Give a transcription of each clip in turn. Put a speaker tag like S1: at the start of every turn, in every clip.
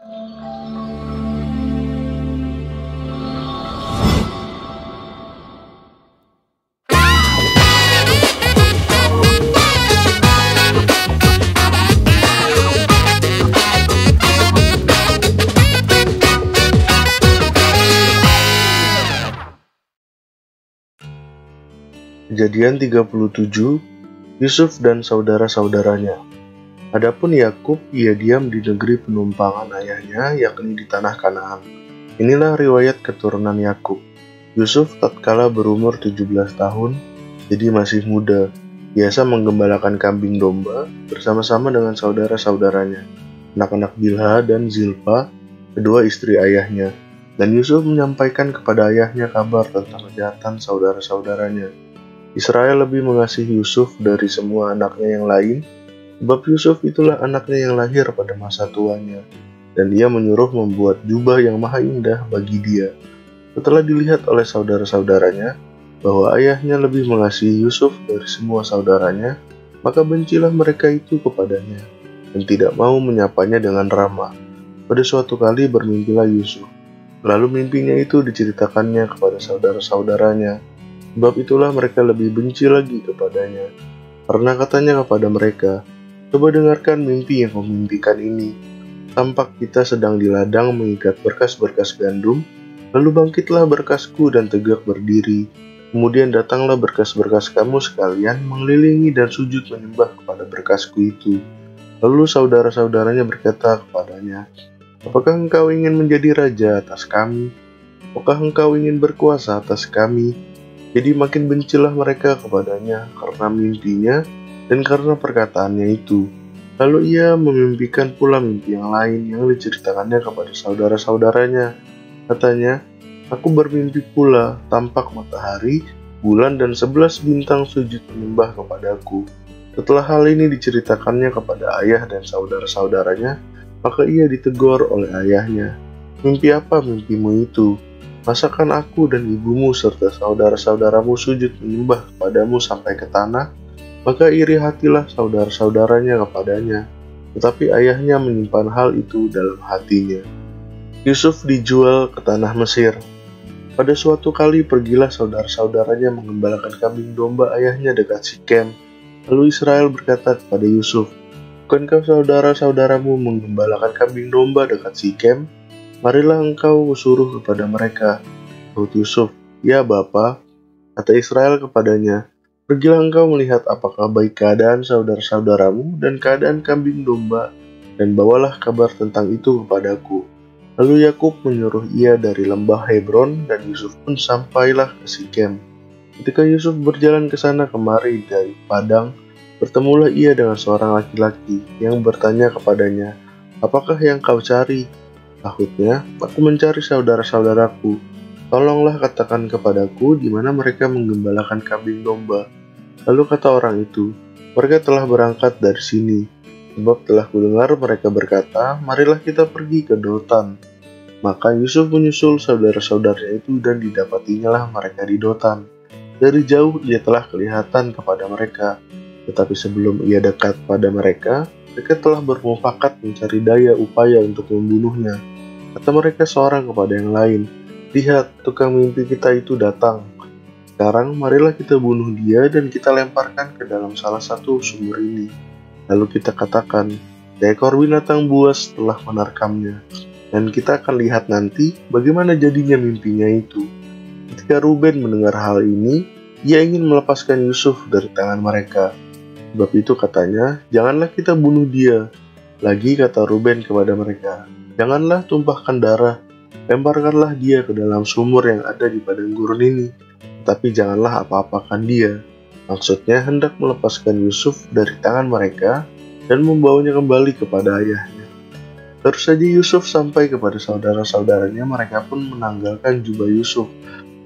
S1: Kejadian 37, Yusuf dan saudara-saudaranya. Adapun Yakub, ia diam di negeri penumpangan ayahnya, yakni di tanah Kanaan. Inilah riwayat keturunan Yakub. Yusuf tatkala berumur 17 tahun, jadi masih muda, biasa menggembalakan kambing domba bersama-sama dengan saudara-saudaranya, anak-anak Bilha dan Zilpa, kedua istri ayahnya. Dan Yusuf menyampaikan kepada ayahnya kabar tentang kejahatan saudara-saudaranya. Israel lebih mengasihi Yusuf dari semua anaknya yang lain, sebab Yusuf itulah anaknya yang lahir pada masa tuanya, dan dia menyuruh membuat jubah yang maha indah bagi dia. Setelah dilihat oleh saudara-saudaranya bahwa ayahnya lebih mengasihi Yusuf dari semua saudaranya, maka bencilah mereka itu kepadanya, dan tidak mau menyapanya dengan ramah. Pada suatu kali bermimpilah Yusuf, lalu mimpinya itu diceritakannya kepada saudara-saudaranya. Sebab itulah mereka lebih benci lagi kepadanya. Karena katanya kepada mereka, "Coba dengarkan mimpi yang kau mimpikan ini. Tampak kita sedang di ladang mengikat berkas-berkas gandum, lalu bangkitlah berkasku dan tegak berdiri. Kemudian datanglah berkas-berkas kamu sekalian mengelilingi dan sujud menyembah kepada berkasku itu." Lalu saudara-saudaranya berkata kepadanya, "Apakah engkau ingin menjadi raja atas kami? Apakah engkau ingin berkuasa atas kami?" Jadi makin bencilah mereka kepadanya karena mimpinya dan karena perkataannya itu. Lalu ia memimpikan pula mimpi yang lain yang diceritakannya kepada saudara-saudaranya. Katanya, "Aku bermimpi pula, tampak matahari, bulan, dan 11 bintang sujud menyembah kepadaku." Setelah hal ini diceritakannya kepada ayah dan saudara-saudaranya, maka ia ditegur oleh ayahnya. "Mimpi apa mimpimu itu? Masakan aku dan ibumu serta saudara-saudaramu sujud menyembah kepadamu sampai ke tanah?" Maka iri hatilah saudara-saudaranya kepadanya, tetapi ayahnya menyimpan hal itu dalam hatinya. Yusuf dijual ke tanah Mesir. Pada suatu kali pergilah saudara-saudaranya mengembalakan kambing domba ayahnya dekat Sikem. Lalu Israel berkata kepada Yusuf, "Bukankah saudara-saudaramu menggembalakan kambing domba dekat Sikem? Marilah engkau suruh kepada mereka." Sahut Yusuf, "Ya Bapa." Kata Israel kepadanya, "Pergilah engkau melihat apakah baik keadaan saudara-saudaramu dan keadaan kambing domba, dan bawalah kabar tentang itu kepadaku." Lalu Yakub menyuruh ia dari lembah Hebron, dan Yusuf pun sampailah ke Sikem. Ketika Yusuf berjalan ke sana kemari dari padang, bertemulah ia dengan seorang laki-laki yang bertanya kepadanya, "Apakah yang kau cari?" Sahutnya, "Aku mencari saudara-saudaraku. Tolonglah katakan kepadaku di mana mereka menggembalakan kambing domba." Lalu kata orang itu, "Mereka telah berangkat dari sini, sebab telah kudengar mereka berkata, 'Marilah kita pergi ke Dotan.'" Maka Yusuf menyusul saudara-saudaranya itu dan didapatinya mereka di Dotan. Dari jauh ia telah kelihatan kepada mereka, tetapi sebelum ia dekat pada mereka telah bermufakat mencari daya upaya untuk membunuhnya. Kata mereka seorang kepada yang lain, "Lihat, tukang mimpi kita itu datang. Sekarang marilah kita bunuh dia dan kita lemparkan ke dalam salah satu sumur ini. Lalu kita katakan, seekor binatang buas telah menerkamnya, dan kita akan lihat nanti bagaimana jadinya mimpinya itu." Ketika Ruben mendengar hal ini, ia ingin melepaskan Yusuf dari tangan mereka. Sebab itu katanya, "Janganlah kita bunuh dia." Lagi kata Ruben kepada mereka, "Janganlah tumpahkan darah, lemparkanlah dia ke dalam sumur yang ada di padang gurun ini, tetapi janganlah apa-apakan dia." Maksudnya hendak melepaskan Yusuf dari tangan mereka dan membawanya kembali kepada ayahnya. Terus saja Yusuf sampai kepada saudara-saudaranya, mereka pun menanggalkan jubah Yusuf,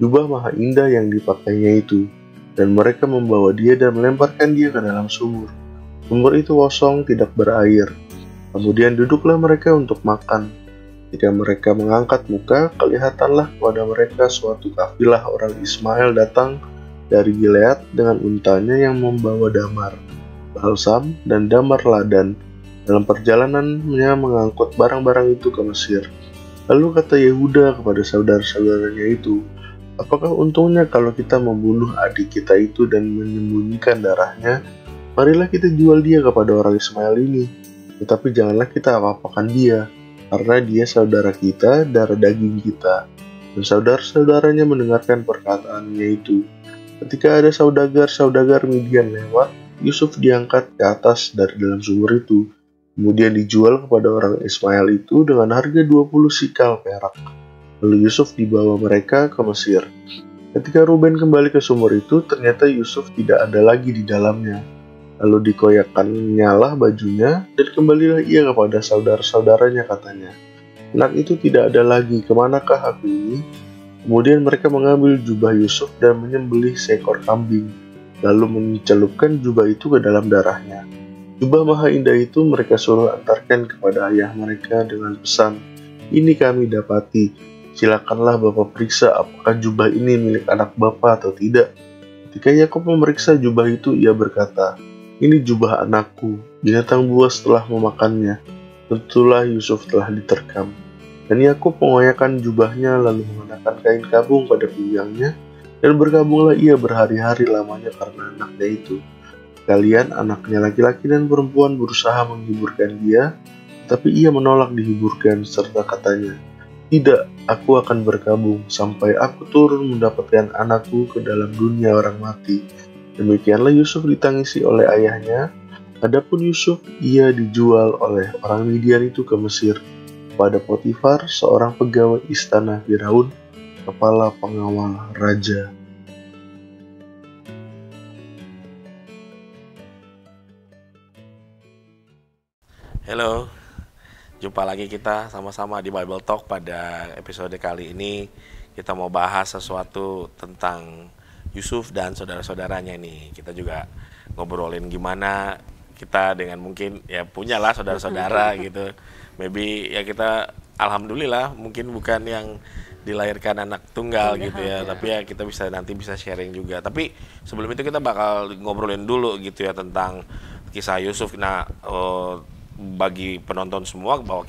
S1: jubah maha indah yang dipakainya itu, dan mereka membawa dia dan melemparkan dia ke dalam sumur. Sumur itu kosong, tidak berair. Kemudian duduklah mereka untuk makan. Ketika mereka mengangkat muka, kelihatanlah kepada mereka suatu kafilah orang Ismail datang dari Gilead dengan untanya yang membawa damar, balsam, dan damar ladan. dalam perjalanannya mengangkut barang-barang itu ke Mesir. Lalu kata Yehuda kepada saudara-saudaranya itu, "Apakah untungnya kalau kita membunuh adik kita itu dan menyembunyikan darahnya? Marilah kita jual dia kepada orang Ismail ini. Tetapi janganlah kita apa-apakan dia, karena dia saudara kita, darah daging kita." Dan saudara-saudaranya mendengarkan perkataannya itu. Ketika ada saudagar Midian lewat, Yusuf diangkat ke atas dari dalam sumur itu, kemudian dijual kepada orang Ismail itu dengan harga 20 sikal perak. Lalu Yusuf dibawa mereka ke Mesir. Ketika Ruben kembali ke sumur itu, ternyata Yusuf tidak ada lagi di dalamnya. Lalu dikoyakkannya lah bajunya, dan kembalilah ia kepada saudara-saudaranya, katanya, "Anak itu tidak ada lagi, kemanakah aku ini?" Kemudian mereka mengambil jubah Yusuf dan menyembelih seekor kambing, lalu mencelupkan jubah itu ke dalam darahnya. Jubah maha indah itu mereka suruh antarkan kepada ayah mereka dengan pesan, "Ini kami dapati, silakanlah Bapak periksa apakah jubah ini milik anak Bapak atau tidak." Ketika Yakub memeriksa jubah itu, ia berkata, "Ini jubah anakku, binatang buas telah memakannya." Tentulah Yusuf telah diterkam. Dan Yakub mengoyakkan jubahnya lalu mengenakan kain kabung pada pinggangnya, dan berkabunglah ia berhari-hari lamanya karena anaknya itu. Kalian anaknya laki-laki dan perempuan berusaha menghiburkan dia, tapi ia menolak dihiburkan serta katanya, "Tidak, aku akan berkabung sampai aku turun mendapatkan anakku ke dalam dunia orang mati." Demikianlah Yusuf ditangisi oleh ayahnya. Adapun Yusuf, ia dijual oleh orang Midian itu ke Mesir, pada Potifar, seorang pegawai istana Firaun, kepala pengawal raja.
S2: Halo, jumpa lagi kita sama-sama di Bible Talk. Pada episode kali ini kita mau bahas sesuatu tentang Yusuf dan saudara-saudaranya nih. Kita juga ngobrolin gimana kita dengan mungkin ya punyalah saudara-saudara gitu. Maybe ya kita alhamdulillah mungkin bukan yang dilahirkan anak tunggal gitu ya, tapi ya kita nanti bisa sharing juga. Tapi sebelum itu kita bakal ngobrolin dulu gitu ya tentang kisah Yusuf. Nah, bagi penonton semua bahwa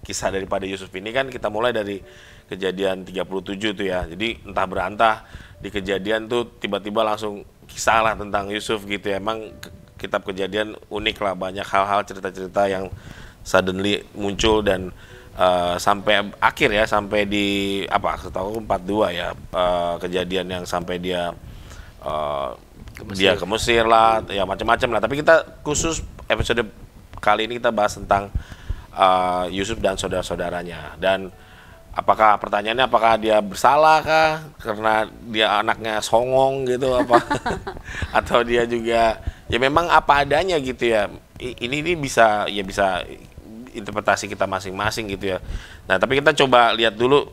S2: kisah daripada Yusuf ini kan kita mulai dari kejadian 37 tuh ya. Jadi entah berantah di kejadian tuh tiba-tiba langsung kisah lah tentang Yusuf gitu ya. Emang kitab kejadian unik lah, banyak hal-hal cerita-cerita yang suddenly muncul dan sampai akhir ya, sampai di setahu 42 ya, kejadian yang sampai dia ke Mesir lah, ya macam-macam lah. Tapi kita khusus episode kali ini kita bahas tentang Yusuf dan saudara-saudaranya. Dan pertanyaannya apakah dia bersalah kah karena dia anaknya songong gitu apa atau dia juga ya memang apa adanya gitu ya. Ini bisa interpretasi kita masing-masing gitu ya. Nah, tapi kita coba lihat dulu,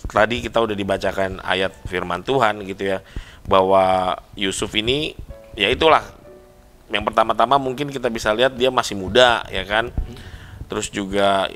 S2: tadi kita udah dibacakan ayat firman Tuhan gitu ya, bahwa Yusuf ini ya itulah yang pertama-tama mungkin kita bisa lihat dia masih muda ya kan. Terus juga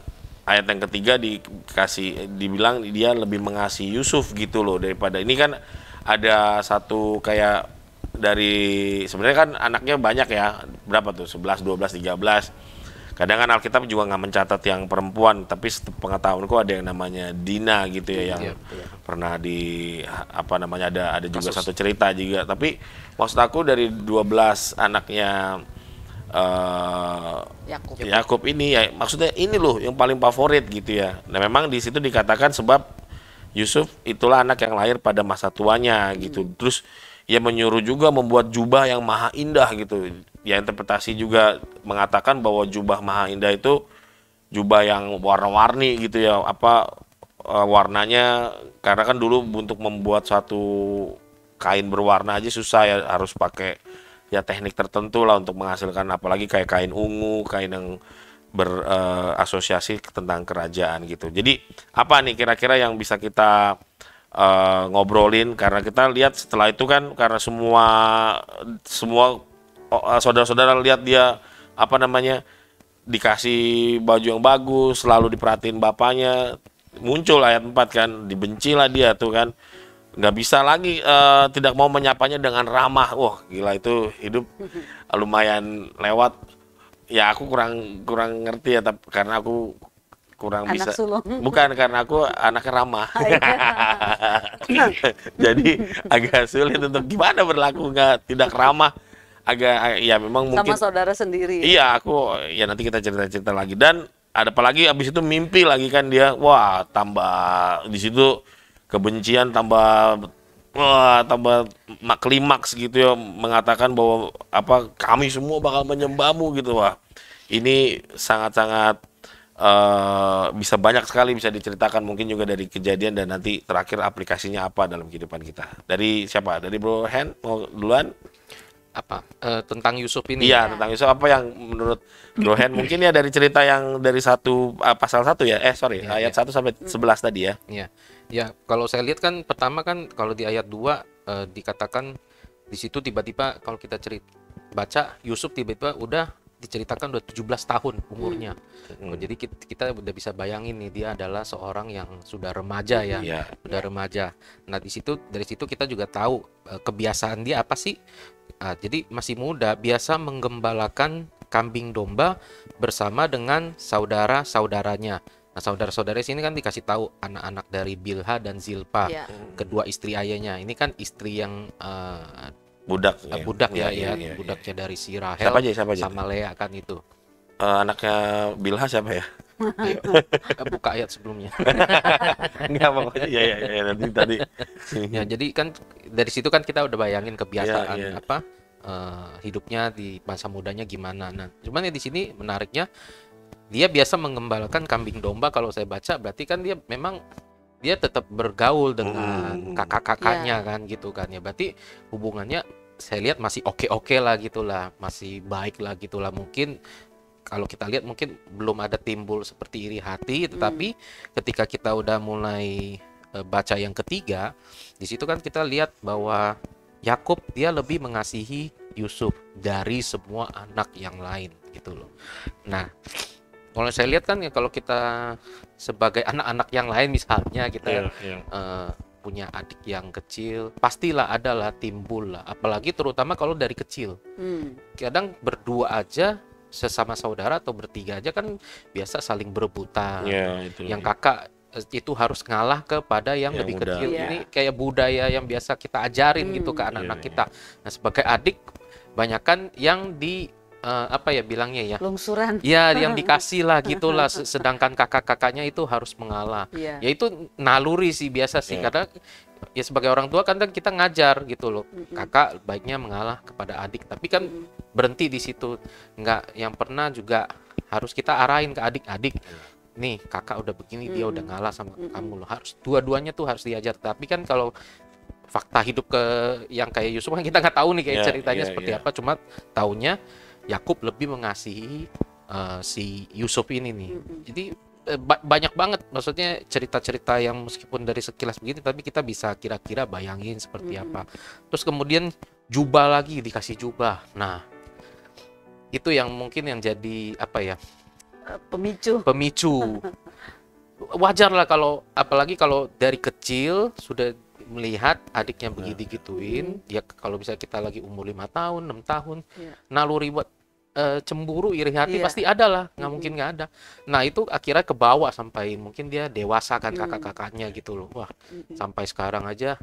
S2: ayat yang ketiga dibilang dia lebih mengasihi Yusuf gitu loh daripada ini kan ada satu kayak dari sebenarnya kan anaknya banyak ya, berapa tuh 11, 12, 13. Kadang kan Alkitab juga nggak mencatat yang perempuan, tapi pengetahuanku ada yang namanya Dina gitu ya, yang pernah ada juga satu cerita juga. Tapi maksud aku dari 12 anaknya Yakub ini ya, maksudnya ini loh yang paling favorit gitu ya. Nah, memang di situ dikatakan sebab Yusuf itulah anak yang lahir pada masa tuanya gitu. Terus ia menyuruh juga membuat jubah yang maha indah gitu. Ya, interpretasi juga mengatakan bahwa jubah maha indah itu jubah yang warna-warni gitu ya, warnanya, karena kan dulu untuk membuat satu kain berwarna aja susah ya, harus pakai ya teknik tertentu lah untuk menghasilkan, apalagi kayak kain ungu, kain yang berasosiasi tentang kerajaan gitu. Jadi apa nih kira-kira yang bisa kita ngobrolin, karena kita lihat setelah itu kan karena semua saudara-saudara lihat dia dikasih baju yang bagus, selalu diperhatiin bapaknya, muncul ayat 4 kan, dibencilah dia tuh kan, nggak bisa lagi tidak mau menyapanya dengan ramah. Wah gila, itu hidup lumayan lewat ya aku kurang kurang ngerti ya, tapi karena aku kurang
S3: Anak
S2: bisa.
S3: sulung.
S2: Bukan karena aku anaknya ramah. Jadi agak sulit untuk gimana berlaku nggak tidak ramah. Agak ya memang
S3: Sama
S2: mungkin.
S3: saudara sendiri.
S2: Iya, aku ya nanti kita cerita-cerita lagi. Dan ada apa lagi abis itu mimpi lagi kan dia. Wah, tambah di situ kebencian tambah klimaks gitu ya, mengatakan bahwa apa kami semua bakal menyembahmu gitu. Wah. Ini sangat-sangat bisa banyak sekali bisa diceritakan, mungkin juga dari kejadian dan nanti terakhir aplikasinya apa dalam kehidupan kita. Dari siapa? Dari Bro Hen mau duluan?
S4: Apa tentang Yusuf ini?
S2: Iya, tentang Yusuf apa yang menurut Bro Hen mungkin ya dari cerita yang dari pasal 1 ya.
S4: Ya,
S2: Ayat 1 sampai 11 tadi ya.
S4: Ya, kalau saya lihat kan pertama kan kalau di ayat 2 dikatakan di situ tiba-tiba kalau kita baca Yusuf tiba-tiba udah diceritakan udah 17 tahun umurnya. Jadi kita udah bisa bayangin nih dia adalah seorang yang sudah remaja ya.
S2: Iya.
S4: Sudah remaja. Nah, dari situ kita juga tahu kebiasaan dia apa sih? Jadi masih muda, biasa menggembalakan kambing domba bersama dengan saudara-saudaranya. Nah, saudara-saudara sini kan dikasih tahu anak-anak dari Bilha dan Zilpa,
S3: Iya.
S4: kedua istri ayahnya. Ini kan istri yang
S2: Budak
S4: budak ya,
S2: Iya.
S4: budaknya dari si Rahel
S2: Siapa aja?
S4: sama Lea kan itu.
S2: Anaknya Bilha siapa ya?
S4: Ayo, buka ayat sebelumnya.
S2: Enggak pokoknya ya nanti tadi.
S4: Ya, jadi kan dari situ kan kita udah bayangin kebiasaan
S2: Iya.
S4: hidupnya di masa mudanya gimana. Nah, cuman ya di sini menariknya dia biasa menggembalakan kambing domba. Kalau saya baca berarti kan dia memang dia tetap bergaul dengan kakak-kakaknya kan gitu kan ya. Berarti hubungannya saya lihat masih oke lah gitulah, masih baik lah gitulah. Mungkin kalau kita lihat mungkin belum ada timbul seperti iri hati, tetapi ketika kita udah mulai baca yang ketiga, di situ kan kita lihat bahwa Yakub dia lebih mengasihi Yusuf dari semua anak yang lain gitu loh. Nah, kalau saya lihat kan ya kalau kita sebagai anak-anak yang lain misalnya kita punya adik yang kecil, pastilah adalah timbul lah, apalagi terutama kalau dari kecil. Kadang berdua aja sesama saudara atau bertiga aja kan biasa saling berebutan. Yang kakak itu harus ngalah kepada yang lebih
S2: muda.
S4: kecil. Ini kayak budaya yang biasa kita ajarin gitu ke anak-anak kita. Nah, sebagai adik banyakan yang di apa ya bilangnya ya?
S3: Lungsuran.
S4: Ya, yang dikasih lah gitulah, sedangkan kakak-kakaknya itu harus mengalah. Ya itu naluri sih biasa sih, karena ya sebagai orang tua kan kita ngajar gitu loh. Kakak baiknya mengalah kepada adik, tapi kan berhenti di situ. Nggak, yang pernah juga harus kita arahin ke adik-adik. Nih, kakak udah begini, dia udah ngalah sama kamu loh. Harus dua-duanya tuh harus diajar. Tapi kan kalau fakta hidup yang kayak Yusuf kan kita nggak tahu nih kayak ceritanya seperti apa, cuma taunya Yakub lebih mengasihi si Yusuf ini nih. Jadi banyak banget maksudnya cerita-cerita yang meskipun dari sekilas begini tapi kita bisa kira-kira bayangin seperti apa. Terus kemudian jubah lagi, dikasih jubah. Nah, itu yang mungkin yang jadi apa ya? Pemicu. Wajar lah kalau apalagi kalau dari kecil sudah melihat adiknya begitu gituin, ya kalau bisa kita lagi umur 5 tahun, 6 tahun, naluri buat cemburu, iri hati pasti ada lah, nggak mungkin nggak ada. Nah, itu akhirnya kebawa sampai mungkin dia dewasa kan kakak-kakaknya gitu loh. Wah, sampai sekarang aja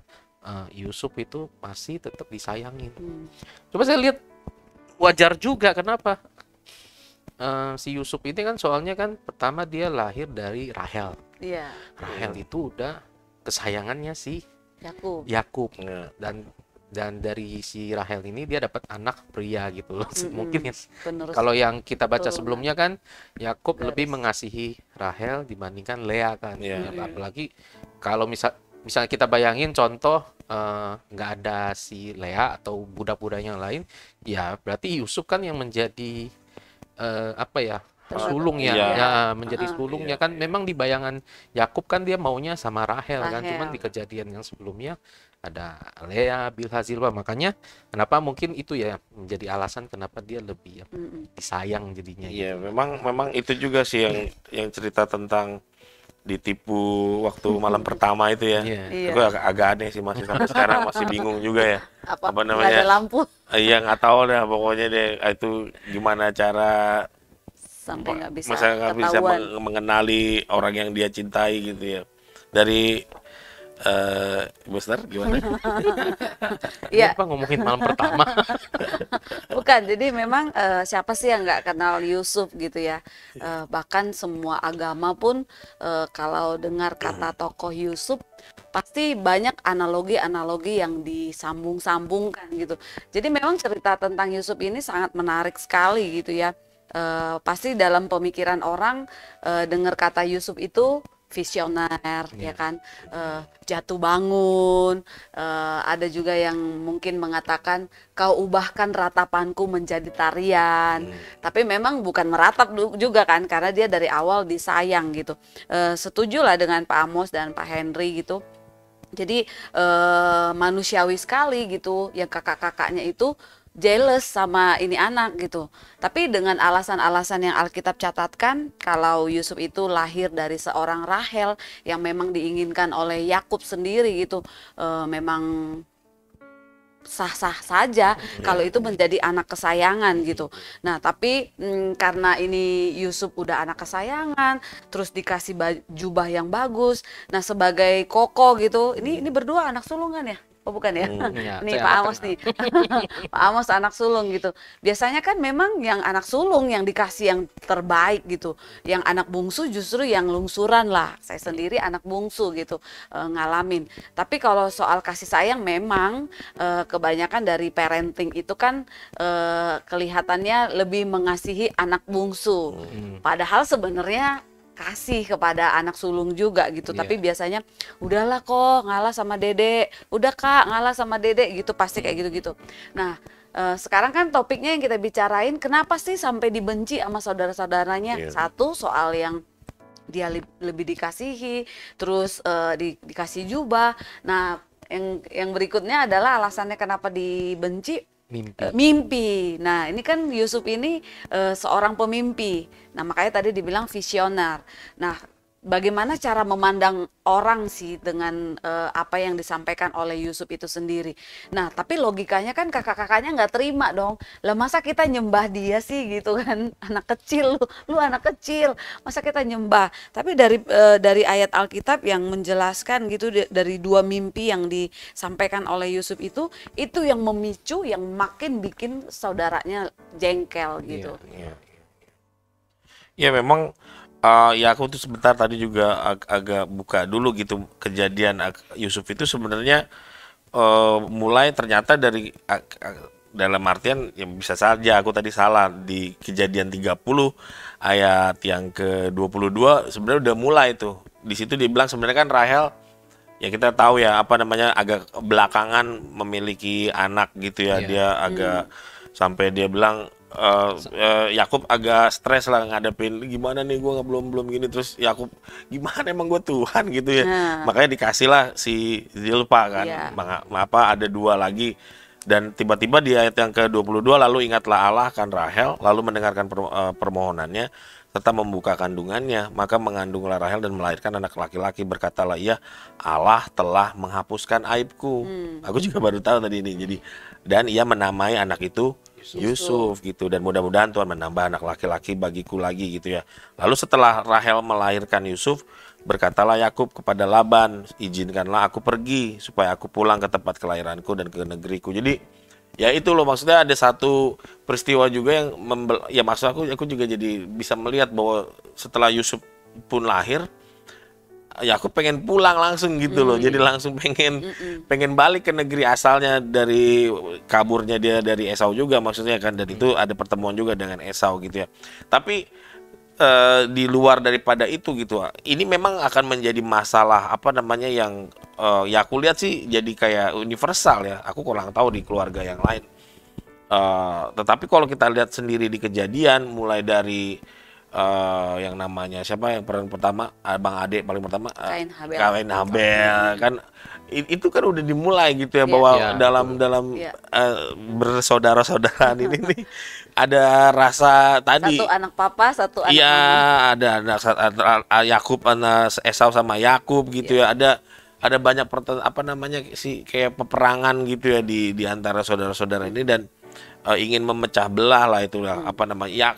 S4: Yusuf itu masih tetap disayangin. Coba saya lihat wajar juga, kenapa? Si Yusuf ini kan soalnya kan pertama dia lahir dari Rahel. Rahel itu udah kesayangannya si Yakub. Dan dari si Rahel ini dia dapat anak pria gitu loh. Mungkin kalau yang kita baca sebelumnya kan Yakub lebih mengasihi Rahel dibandingkan Lea kan. Apalagi kalau misalnya kita bayangin contoh nggak ada si Lea atau budak-budak yang lain, ya berarti Yusuf kan yang menjadi apa ya? Sulung menjadi sulungnya kan. Memang di bayangan Yakub kan dia maunya sama Rahel kan, cuman di kejadian yang sebelumnya ada Lea, Bilha, Zilpa. Makanya kenapa mungkin itu ya menjadi alasan kenapa dia lebih disayang jadinya.
S2: Iya, memang itu juga sih yang cerita tentang ditipu waktu malam pertama itu ya. Itu agak aneh sih, masih sampai sekarang masih bingung juga ya.
S3: Apa namanya?
S2: Nggak ada lampu. Iya, nggak tahu deh pokoknya deh itu gimana cara
S3: sampai nggak bisa
S2: Masa nggak bisa
S3: ketahuan.
S2: mengenali orang yang dia cintai gitu ya. Dari Ibu Star gimana?
S3: Iya,
S4: Apa ngomongin malam pertama?
S3: bukan. Jadi memang siapa sih yang nggak kenal Yusuf gitu ya. Bahkan semua agama pun kalau dengar kata tokoh Yusuf pasti banyak analogi-analogi yang disambung-sambungkan gitu. Jadi memang cerita tentang Yusuf ini sangat menarik sekali gitu ya. Pasti dalam pemikiran orang dengar kata Yusuf itu visioner ya kan, jatuh bangun, ada juga yang mungkin mengatakan kau ubahkan ratapanku menjadi tarian, tapi memang bukan meratap juga kan, karena dia dari awal disayang gitu. Setujulah dengan Pak Amos dan Pak Henry gitu. Jadi manusiawi sekali gitu, yang kakak-kakaknya itu jealous sama ini anak gitu. Tapi dengan alasan-alasan yang Alkitab catatkan, kalau Yusuf itu lahir dari seorang Rahel yang memang diinginkan oleh Yakub sendiri gitu, memang sah-sah saja kalau itu menjadi anak kesayangan gitu. Nah, tapi karena ini Yusuf udah anak kesayangan, terus dikasih jubah yang bagus. Nah, sebagai koko gitu, ini berdua anak sulungan ya? Oh bukan ya?
S4: Ya,
S3: Nih
S4: saya
S3: Pak
S4: anak
S3: Amos nih. Pak Amos anak sulung gitu. Biasanya kan memang yang anak sulung yang dikasih yang terbaik gitu. Yang anak bungsu justru yang lungsuran lah. Saya sendiri anak bungsu gitu ngalamin. Tapi kalau soal kasih sayang memang kebanyakan dari parenting itu kan kelihatannya lebih mengasihi anak bungsu. Padahal sebenarnya kasih kepada anak sulung juga gitu, tapi biasanya udahlah kok ngalah sama dedek, udah kak ngalah sama dedek gitu, pasti kayak gitu-gitu. Nah sekarang kan topiknya yang kita bicarain, kenapa sih sampai dibenci sama saudara-saudaranya? Satu soal yang dia lebih dikasihi, terus dikasih jubah. Nah yang berikutnya adalah alasannya kenapa dibenci. Mimpi. Nah, ini kan Yusuf ini seorang pemimpi. Nah, makanya tadi dibilang visioner. Nah, bagaimana cara memandang orang sih dengan apa yang disampaikan oleh Yusuf itu sendiri. Nah, tapi logikanya kan kakak-kakaknya nggak terima dong. Lah masa kita nyembah dia sih gitu kan? Anak kecil, lu anak kecil, masa kita nyembah? Tapi dari ayat Alkitab yang menjelaskan gitu, dari dua mimpi yang disampaikan oleh Yusuf itu yang memicu, yang makin bikin saudaranya jengkel gitu.
S2: Ya memang ya aku tuh sebentar tadi juga agak buka dulu gitu kejadian Yusuf itu sebenarnya mulai ternyata dari dalam artian ya bisa saja aku tadi salah di kejadian 30 ayat yang ke-22 sebenarnya udah mulai tuh. Di situ dibilang sebenarnya kan Rahel ya kita tahu ya apa namanya agak belakangan memiliki anak gitu ya, dia agak sampai dia bilang Yakub agak stres lah ngadepin gimana nih gue belum gini, terus Yakub gimana emang gue Tuhan gitu ya, makanya dikasih lah si Zilpa kan, apa ada dua lagi, dan tiba-tiba di ayat yang ke-22 lalu ingatlah Allah kan Rahel lalu mendengarkan permohonannya serta membuka kandungannya, maka mengandunglah Rahel dan melahirkan anak laki-laki, berkatalah ia Allah telah menghapuskan aibku. Aku juga baru tahu tadi ini, jadi dan ia menamai anak itu Yusuf gitu, dan mudah-mudahan Tuhan menambah anak laki-laki bagiku lagi gitu ya. Lalu setelah Rahel melahirkan Yusuf, berkatalah Yakub kepada Laban, izinkanlah aku pergi supaya aku pulang ke tempat kelahiranku dan ke negeriku. Jadi ya itu loh, maksudnya ada satu peristiwa juga yang ya maksud aku juga jadi bisa melihat bahwa setelah Yusuf pun lahir, Yakub pengen pulang langsung gitu loh. Jadi langsung pengen balik ke negeri asalnya dari kaburnya dia dari Esau juga maksudnya kan, dan itu ada pertemuan juga dengan Esau gitu ya. Tapi di luar daripada itu gitu, ini memang akan menjadi masalah apa namanya yang ya aku lihat sih jadi kayak universal ya. Aku kurang tahu di keluarga yang lain. Tetapi kalau kita lihat sendiri di kejadian mulai dari yang namanya siapa yang pertama Bang Ade paling pertama Kain Habel kan itu kan udah dimulai gitu ya, bahwa dalam bersaudara-saudaraan ini nih ada rasa tadi
S3: satu anak papa satu anak
S2: mama. Ada Yakub anak Esau sama Yakub gitu ya, ada banyak apa namanya sih kayak peperangan gitu ya di antara saudara-saudara ini, dan ingin memecah belah lah itulah apa namanya. Ya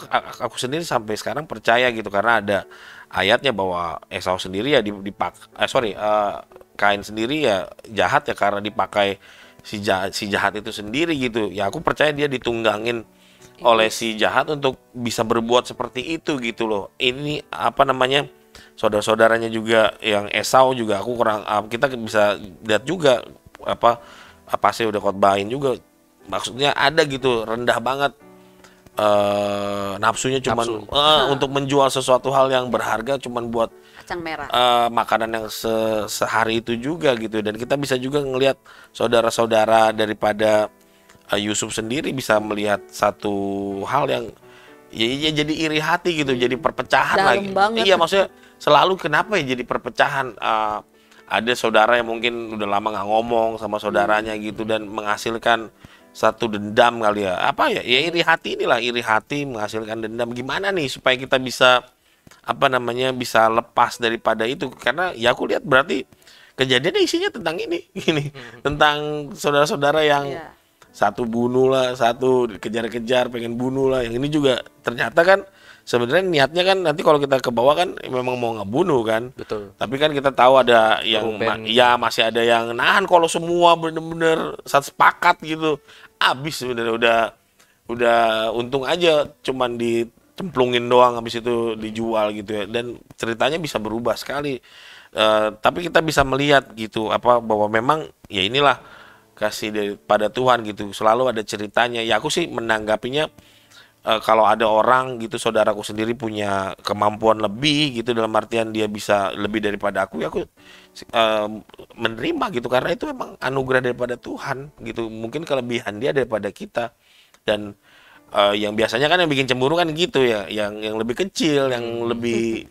S2: aku sendiri sampai sekarang percaya gitu karena ada ayatnya bahwa Esau sendiri ya Kain sendiri ya jahat ya karena dipakai si jahat itu sendiri gitu. Ya aku percaya dia ditunggangin oleh si jahat untuk bisa berbuat seperti itu gitu loh. Ini apa namanya, saudara-saudaranya juga yang Esau juga aku kurang, kita bisa lihat juga apa sih udah khotbahin juga, maksudnya ada gitu rendah banget nafsunya cuman untuk menjual sesuatu hal yang berharga cuman buat
S3: Kacang merah.
S2: makanan yang sehari itu juga gitu. Dan kita bisa juga ngelihat saudara-saudara daripada Yusuf sendiri bisa melihat satu hal yang ya jadi iri hati gitu, jadi perpecahan
S3: Dalam
S2: lagi.
S3: banget.
S2: Iya, maksudnya selalu kenapa ya jadi perpecahan? Ada saudara yang mungkin udah lama nggak ngomong sama saudaranya gitu dan menghasilkan satu dendam kali ya. Apa ya? Ya iri hati inilah, iri hati menghasilkan dendam. Gimana nih supaya kita bisa bisa lepas daripada itu? Karena ya aku lihat berarti kejadiannya isinya tentang ini, tentang saudara-saudara yang
S3: Iya.
S2: satu bunuh lah, satu kejar-kejar pengen bunuh lah. Yang ini juga ternyata kan sebenarnya niatnya kan nanti kalau kita ke bawah kan memang mau ngebunuh kan.
S4: Betul.
S2: Tapi kan kita tahu ada yang ya masih ada yang nahan. Kalau semua bener-bener sepakat gitu, abis sebenarnya udah untung aja cuman dicemplungin doang, habis itu dijual gitu ya. Dan ceritanya bisa berubah sekali. Tapi kita bisa melihat gitu bahwa memang ya inilah kasih daripada Tuhan gitu, selalu ada ceritanya. Ya aku sih menanggapinya kalau ada orang gitu, saudaraku sendiri punya kemampuan lebih gitu, dalam artian dia bisa lebih daripada aku, ya aku menerima gitu karena itu memang anugerah daripada Tuhan gitu. Mungkin kelebihan dia daripada kita. Dan yang biasanya kan yang bikin cemburu kan gitu ya, yang lebih kecil, yang lebih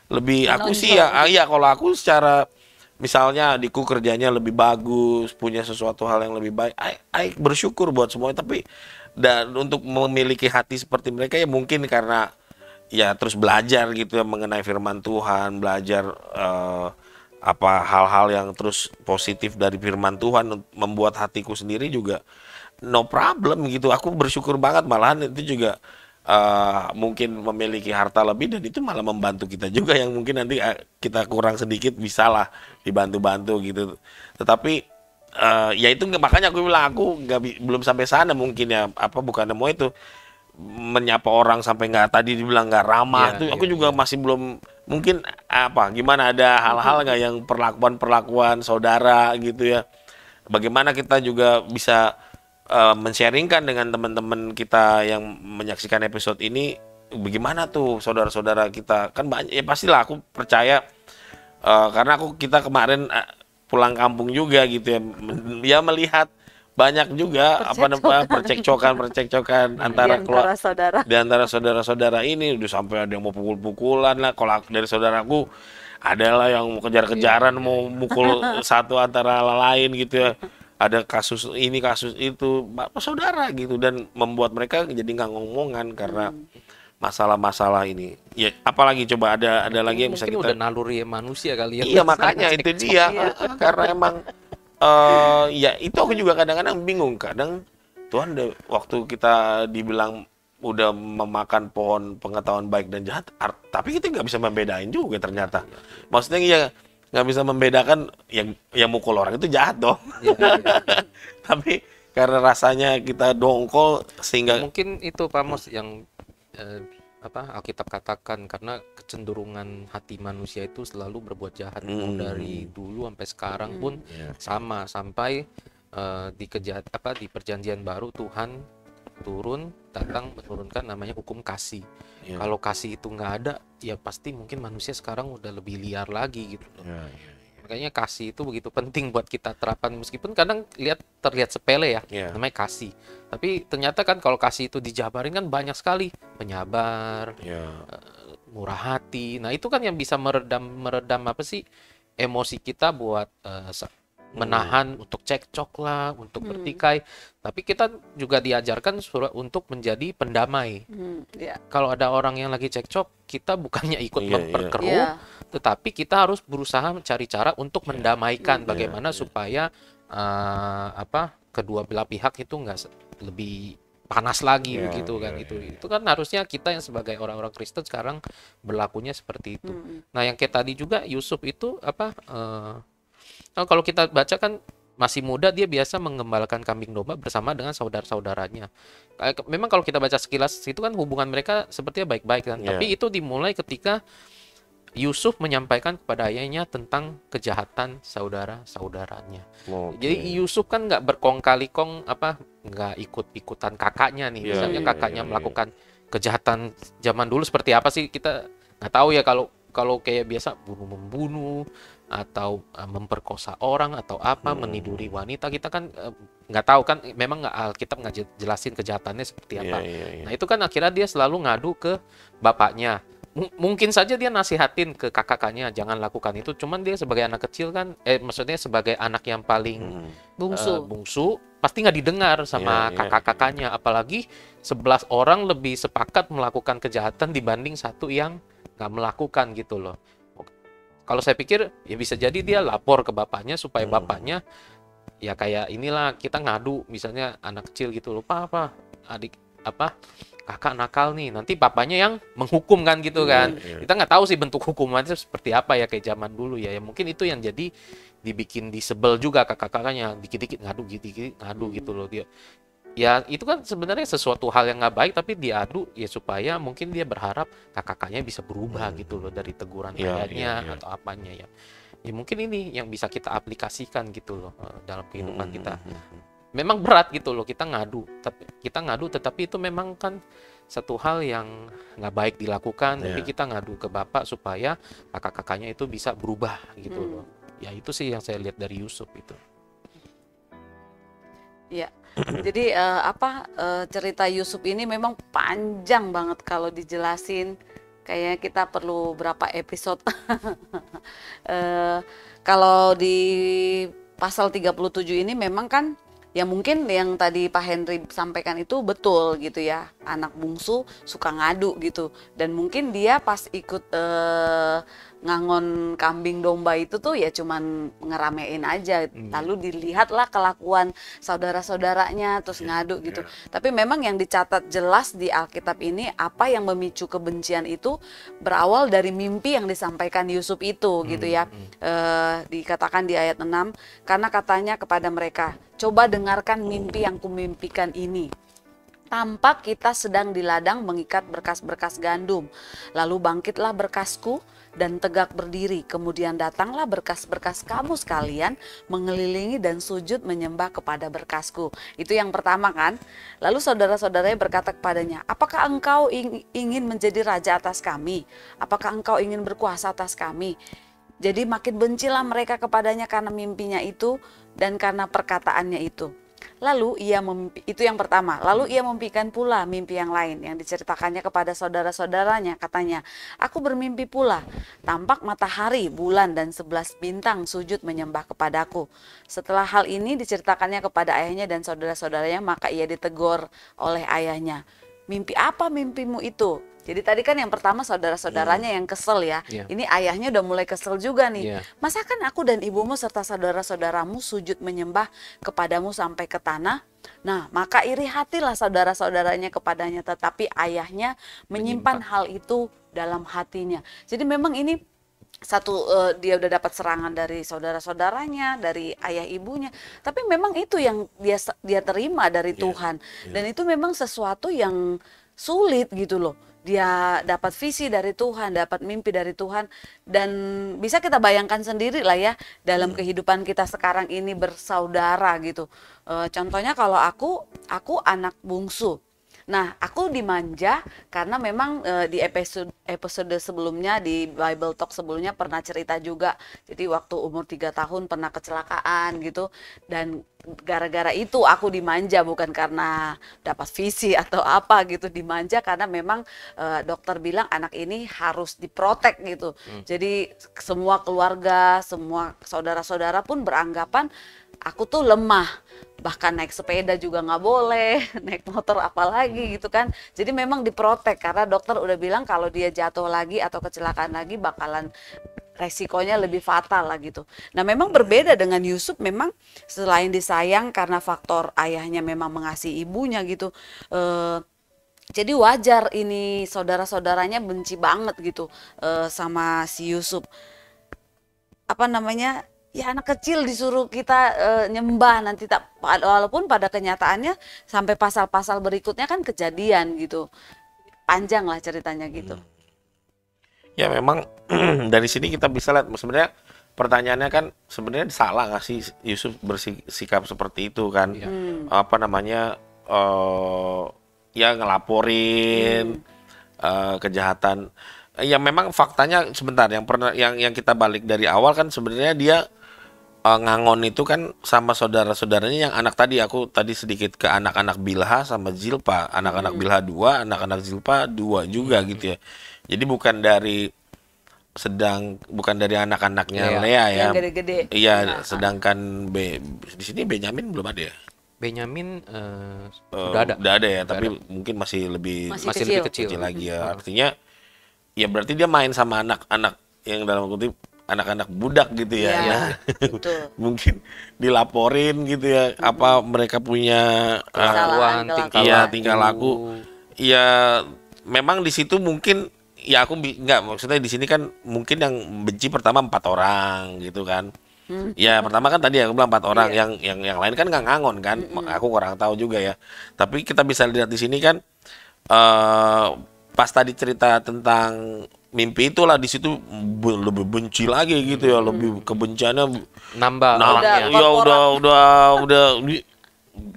S2: lebih aku sih ya kalau aku secara misalnya adikku kerjanya lebih bagus, punya sesuatu hal yang lebih baik, I bersyukur buat semuanya. Tapi dan untuk memiliki hati seperti mereka ya mungkin karena ya terus belajar gitu ya mengenai firman Tuhan, belajar hal-hal yang terus positif dari firman Tuhan, membuat hatiku sendiri juga no problem gitu. Aku bersyukur banget, malahan itu juga mungkin memiliki harta lebih dan itu malah membantu kita juga yang mungkin nanti kita kurang sedikit bisalah dibantu-bantu gitu. Tetapi ya itu makanya aku bilang aku belum sampai sana mungkin ya, bukan mau itu menyapa orang sampai nggak, tadi dibilang nggak ramah tuh aku juga masih belum mungkin gimana, ada hal-hal nggak yang perlakuan saudara gitu ya, bagaimana kita juga bisa men-sharingkan dengan teman-teman kita yang menyaksikan episode ini, bagaimana tuh saudara-saudara kita kan banyak ya, pastilah aku percaya karena kita kemarin pulang kampung juga gitu ya, ya melihat banyak juga percekcokan antara
S3: saudara.
S2: di antara saudara-saudara ini, udah sampai ada yang mau pukul-pukulan lah. Kalau dari saudaraku adalah yang mau kejar-kejaran, mau mukul satu antara lain gitu ya. Ada kasus ini kasus itu, saudara gitu, dan membuat mereka jadi nggak ngomongan karena masalah-masalah ini. Ya apalagi coba ada lagi yang bisa
S4: mungkin
S2: kita
S4: udah naluri manusia kali ya.
S2: Iya makanya itu dia karena emang ya itu aku juga kadang-kadang bingung. Kadang Tuhan waktu kita dibilang udah memakan pohon pengetahuan baik dan jahat, tapi kita nggak bisa membedain juga ternyata. Maksudnya ya nggak bisa membedakan yang mukul orang itu jahat dong. Tapi karena rasanya kita dongkol sehingga
S4: mungkin itu Pak Mos yang Alkitab katakan, karena kecenderungan hati manusia itu selalu berbuat jahat. Dari dulu sampai sekarang pun sama, sampai di perjanjian baru Tuhan datang menurunkan namanya hukum kasih. Kalau kasih itu nggak ada, ya pasti mungkin manusia sekarang udah lebih liar lagi gitu. Makanya kasih itu begitu penting buat kita terapkan, meskipun kadang terlihat sepele ya, namanya kasih. Tapi ternyata kan kalau kasih itu dijabarin kan banyak sekali, penyabar, murah hati. Nah itu kan yang bisa meredam emosi kita buat menahan untuk cekcok lah, untuk bertikai. Tapi kita juga diajarkan untuk menjadi pendamai. Kalau ada orang yang lagi cekcok, kita bukannya ikut memperkeruh, tetapi kita harus berusaha mencari cara untuk mendamaikan. Bagaimana supaya kedua belah pihak itu nggak lebih panas lagi
S2: Ya,
S4: begitu kan
S2: ya,
S4: itu.
S2: ya.
S4: Itu kan harusnya kita yang sebagai orang-orang Kristen sekarang berlakunya seperti itu. Nah, yang kayak tadi juga Yusuf itu apa kalau kita baca kan masih muda dia biasa menggembalakan kambing domba bersama dengan saudara-saudaranya. Memang kalau kita baca sekilas itu kan hubungan mereka sepertinya baik-baik kan.
S2: Ya.
S4: Tapi itu dimulai ketika Yusuf menyampaikan kepada ayahnya tentang kejahatan saudara-saudaranya.
S2: Oke.
S4: Jadi Yusuf kan nggak berkong kali kong nggak ikut-ikutan kakaknya nih.
S2: Iya,
S4: Misalnya
S2: iya,
S4: kakaknya
S2: iya, iya.
S4: melakukan kejahatan zaman dulu seperti apa sih kita nggak tahu ya kalau kayak biasa bunuh-membunuh atau memperkosa orang atau apa meniduri wanita kita kan nggak tahu kan memang nggak Alkitab nggak jelasin kejahatannya seperti apa.
S2: Iya, iya, iya.
S4: Nah itu kan akhirnya dia selalu ngadu ke bapaknya. Mungkin saja dia nasihatin ke kakaknya jangan lakukan itu. Cuman dia sebagai anak kecil kan, maksudnya sebagai anak yang paling bungsu pasti nggak didengar sama
S2: Iya, iya.
S4: kakak-kakaknya. Apalagi 11 orang lebih sepakat melakukan kejahatan dibanding satu yang nggak melakukan gitu loh. Kalau saya pikir ya bisa jadi dia lapor ke bapaknya supaya bapaknya ya kayak inilah kita ngadu misalnya anak kecil gitu loh, apa adik apa kakak nakal nih, nanti papanya yang menghukum kan gitu kan. Kita nggak tahu sih bentuk hukumannya seperti apa ya kayak zaman dulu ya. Ya mungkin itu yang jadi dibikin disebel juga kakak-kakaknya, dikit-dikit ngadu gitu loh dia. Ya itu kan sebenarnya sesuatu hal yang nggak baik tapi diadu ya supaya mungkin dia berharap kakak-kakaknya bisa berubah gitu loh dari teguran
S2: Iya,
S4: ayahnya
S2: iya, iya.
S4: atau apanya ya. Ya mungkin ini yang bisa kita aplikasikan gitu loh dalam kehidupan kita. Memang berat gitu loh kita ngadu tetapi itu memang kan satu hal yang nggak baik dilakukan tapi kita ngadu ke bapak supaya kakak-kakaknya itu bisa berubah gitu loh. Ya itu sih yang saya lihat dari Yusuf itu.
S3: Ya, jadi cerita Yusuf ini memang panjang banget kalau dijelasin. Kayaknya kita perlu berapa episode. Kalau di pasal 37 ini memang kan ya mungkin yang tadi Pak Henry sampaikan itu betul gitu ya. Anak bungsu suka ngadu gitu. Dan mungkin dia pas ikut ngangon kambing domba itu tuh ya cuman ngeramein aja. Lalu dilihatlah kelakuan saudara-saudaranya terus ngadu gitu. Tapi memang yang dicatat jelas di Alkitab ini apa yang memicu kebencian itu berawal dari mimpi yang disampaikan Yusuf itu gitu ya. Dikatakan di ayat 6, karena katanya kepada mereka, coba dengarkan mimpi yang kumimpikan ini. Tampak kita sedang di ladang mengikat berkas-berkas gandum. Lalu bangkitlah berkasku dan tegak berdiri. Kemudian datanglah berkas-berkas kamu sekalian mengelilingi dan sujud menyembah kepada berkasku. Itu yang pertama kan. Lalu saudara-saudaranya berkata kepadanya, apakah engkau ingin menjadi raja atas kami? Apakah engkau ingin berkuasa atas kami? Jadi makin bencilah mereka kepadanya karena mimpinya itu dan karena perkataannya itu. Lalu itu yang pertama. Lalu ia memimpikan pula mimpi yang lain yang diceritakannya kepada saudara-saudaranya. Katanya, aku bermimpi pula, tampak matahari, bulan dan 11 bintang sujud menyembah kepadaku. Setelah hal ini diceritakannya kepada ayahnya dan saudara-saudaranya, maka ia ditegur oleh ayahnya. Mimpi apa mimpimu itu? Jadi tadi kan yang pertama saudara-saudaranya yang kesel ya. Ini ayahnya udah mulai kesel juga nih. Masakan aku dan ibumu serta saudara-saudaramu sujud menyembah kepadamu sampai ke tanah? Nah, maka iri hatilah saudara-saudaranya kepadanya, tetapi ayahnya menyimpan hal itu dalam hatinya. Jadi memang ini dia udah dapat serangan dari saudara-saudaranya, dari ayah ibunya, tapi memang itu yang dia terima dari Tuhan. Dan itu memang sesuatu yang sulit gitu loh. Dia dapat visi dari Tuhan, dapat mimpi dari Tuhan, dan bisa kita bayangkan sendiri lah ya dalam kehidupan kita sekarang ini bersaudara gitu. Contohnya kalau aku anak bungsu. Nah, aku dimanja karena memang di episode sebelumnya, di Bible Talk sebelumnya pernah cerita juga. Jadi waktu umur 3 tahun pernah kecelakaan gitu. Dan gara-gara itu aku dimanja, bukan karena dapat visi atau apa gitu. Dimanja karena memang dokter bilang anak ini harus diprotek gitu. Jadi semua keluarga, semua saudara-saudara pun beranggapan aku tuh lemah, bahkan naik sepeda juga nggak boleh, naik motor apalagi gitu kan. Jadi memang diprotek karena dokter udah bilang kalau dia jatuh lagi atau kecelakaan lagi bakalan resikonya lebih fatal lah gitu. Nah memang berbeda dengan Yusuf, memang selain disayang karena faktor ayahnya memang mengasihi ibunya gitu, jadi wajar ini saudara-saudaranya benci banget gitu sama si Yusuf. Apa namanya? Ya anak kecil disuruh kita nyembah nanti, tak, walaupun pada kenyataannya sampai pasal-pasal berikutnya kan kejadian gitu. Panjang lah ceritanya gitu.
S2: Ya memang dari sini kita bisa lihat sebenarnya pertanyaannya kan sebenarnya salah nggak sih Yusuf bersikap seperti itu kan? Apa namanya ya ngelaporin kejahatan. Ya memang faktanya sebentar yang kita balik dari awal kan sebenarnya dia ngangon itu kan sama saudara-saudaranya yang anak tadi, aku tadi sedikit ke anak-anak Bilha sama Zilpa, anak-anak Bilha 2, anak-anak Zilpa 2 juga gitu ya. Jadi bukan dari anak-anaknya Lea ya.
S3: Yang gede-gede.
S2: Iya, sedangkan di sini Benyamin belum ada ya.
S4: Benyamin udah ada.
S2: Udah ada ya,
S4: Udah
S2: tapi
S4: ada.
S2: mungkin masih lebih
S4: lebih kecil
S2: lagi ya. Artinya ya berarti dia main sama anak-anak yang dalam kutip anak-anak budak gitu ya.
S3: Iya,
S2: Nah,
S3: betul.
S2: mungkin dilaporin gitu ya, apa mereka punya
S3: Kesalahan,
S2: tingkah laku. Ya memang di situ mungkin ya aku nggak, maksudnya di sini kan mungkin yang benci pertama 4 orang gitu kan. Ya pertama kan tadi aku bilang 4 orang, yang lain kan nggak ngangon kan. Aku kurang tahu juga ya. Tapi kita bisa lihat di sini kan pas tadi cerita tentang mimpi itulah, di situ lebih benci lagi gitu ya, lebih kebenciannya
S4: nambah.
S2: ya udah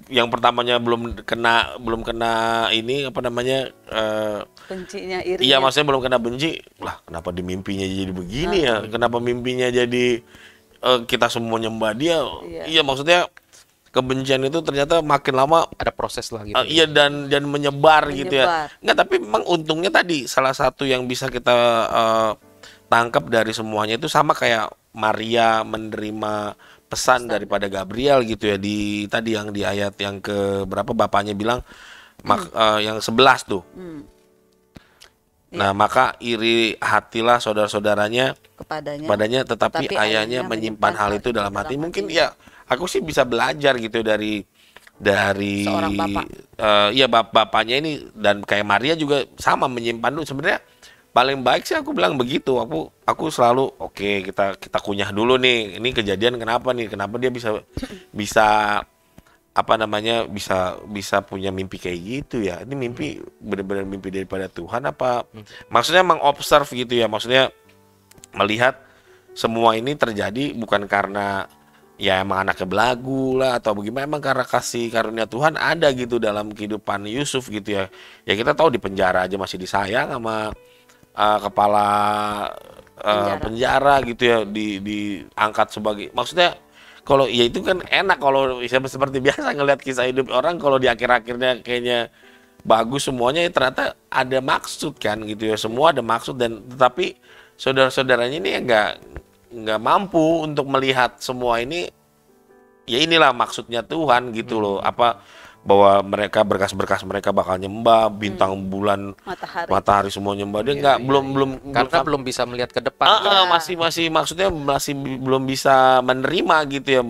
S2: yang pertamanya belum kena ini apa namanya
S3: Bencinya, irinya.
S2: iya maksudnya belum kena benci lah, kenapa di mimpinya jadi begini ya, kenapa mimpinya jadi kita semua nyembah dia. Iya maksudnya kebencian itu ternyata makin lama
S4: Ada proses lah gitu.
S2: iya dan menyebar gitu ya. Enggak, tapi memang untungnya tadi salah satu yang bisa kita tangkap dari semuanya itu sama kayak Maria menerima pesan daripada Gabriel gitu ya, di tadi yang di ayat yang ke berapa bapaknya bilang yang 11 tuh. Nah, maka iri hatilah saudara-saudaranya kepadanya, tetapi ayahnya menyimpan hal itu dalam hati. Mungkin ya aku sih bisa belajar gitu dari
S3: seorang bapak.
S2: Ya bapaknya ini, dan kayak Maria juga sama menyimpan dulu. Sebenarnya paling baik sih aku bilang begitu. Aku selalu oke, kita kunyah dulu nih. Ini kejadian kenapa nih? Kenapa dia bisa apa namanya bisa punya mimpi kayak gitu ya? Ini mimpi benar-benar mimpi daripada Tuhan apa? Maksudnya mengobserv gitu ya. Maksudnya melihat semua ini terjadi bukan karena ya emang anaknya belagu lah atau bagaimana, emang karena kasih karunia Tuhan ada gitu dalam kehidupan Yusuf gitu ya. Ya kita tahu di penjara aja masih disayang sama kepala penjara gitu ya, diangkat sebagai, maksudnya kalau ya itu kan enak kalau seperti biasa ngelihat kisah hidup orang, kalau di akhir-akhirnya kayaknya bagus semuanya, ya ternyata ada maksud kan gitu ya, semua ada maksud. Dan tetapi saudara-saudaranya ini nggak mampu untuk melihat semua ini. Ya inilah maksudnya Tuhan gitu loh, apa bahwa mereka berkas-berkas mereka bakal nyembah, bintang, bulan, matahari semua nyembah. Dia belum bisa melihat ke depan. Masih maksudnya masih belum bisa menerima gitu ya.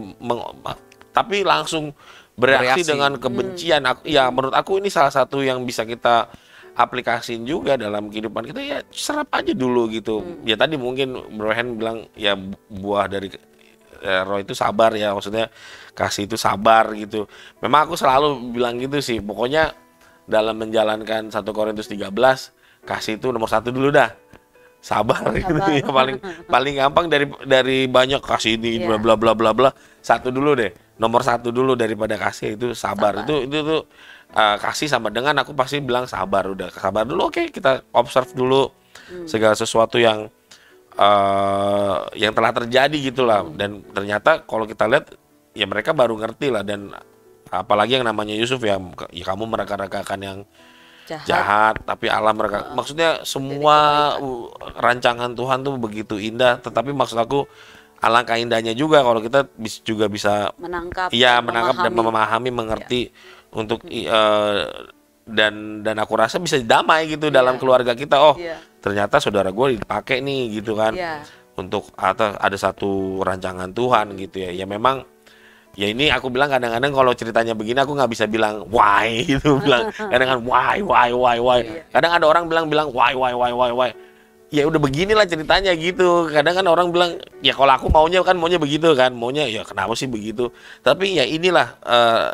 S2: Tapi langsung bereaksi dengan kebencian. Ya menurut aku ini salah satu yang bisa kita aplikasiin juga dalam kehidupan kita. Ya serap aja dulu gitu. Ya tadi mungkin Bro Hen bilang ya buah dari roh itu sabar ya, maksudnya kasih itu sabar gitu. Memang aku selalu bilang gitu sih, pokoknya dalam menjalankan 1 Korintus 13, kasih itu nomor 1 dulu dah, sabar gitu ya, paling gampang dari banyak kasih ini bla bla bla bla bla, satu dulu deh, nomor 1 dulu daripada kasih itu sabar. Itu tuh kasih sama dengan aku pasti bilang sabar, udah sabar dulu, oke, kita observe dulu segala sesuatu yang telah terjadi gitulah. Dan ternyata kalau kita lihat ya mereka baru ngerti lah. Dan apalagi yang namanya Yusuf ya kamu mereka-rekakan yang jahat tapi Allah mereka, maksudnya semua rancangan Tuhan tuh begitu indah. Tetapi maksud aku alangkah indahnya juga kalau kita juga bisa menangkap dan memahami, mengerti untuk dan aku rasa bisa damai gitu dalam keluarga kita. Ternyata saudara gue dipakai nih gitu kan. untuk atau ada satu rancangan Tuhan gitu ya. Ya memang ya ini aku bilang kadang-kadang kalau ceritanya begini aku nggak bisa bilang why gitu bilang kadang-kadang why. Kadang ada orang bilang why. Ya udah beginilah ceritanya gitu. Kadang kan orang bilang ya kalau aku maunya begitu kan, maunya ya kenapa sih begitu. Tapi ya inilah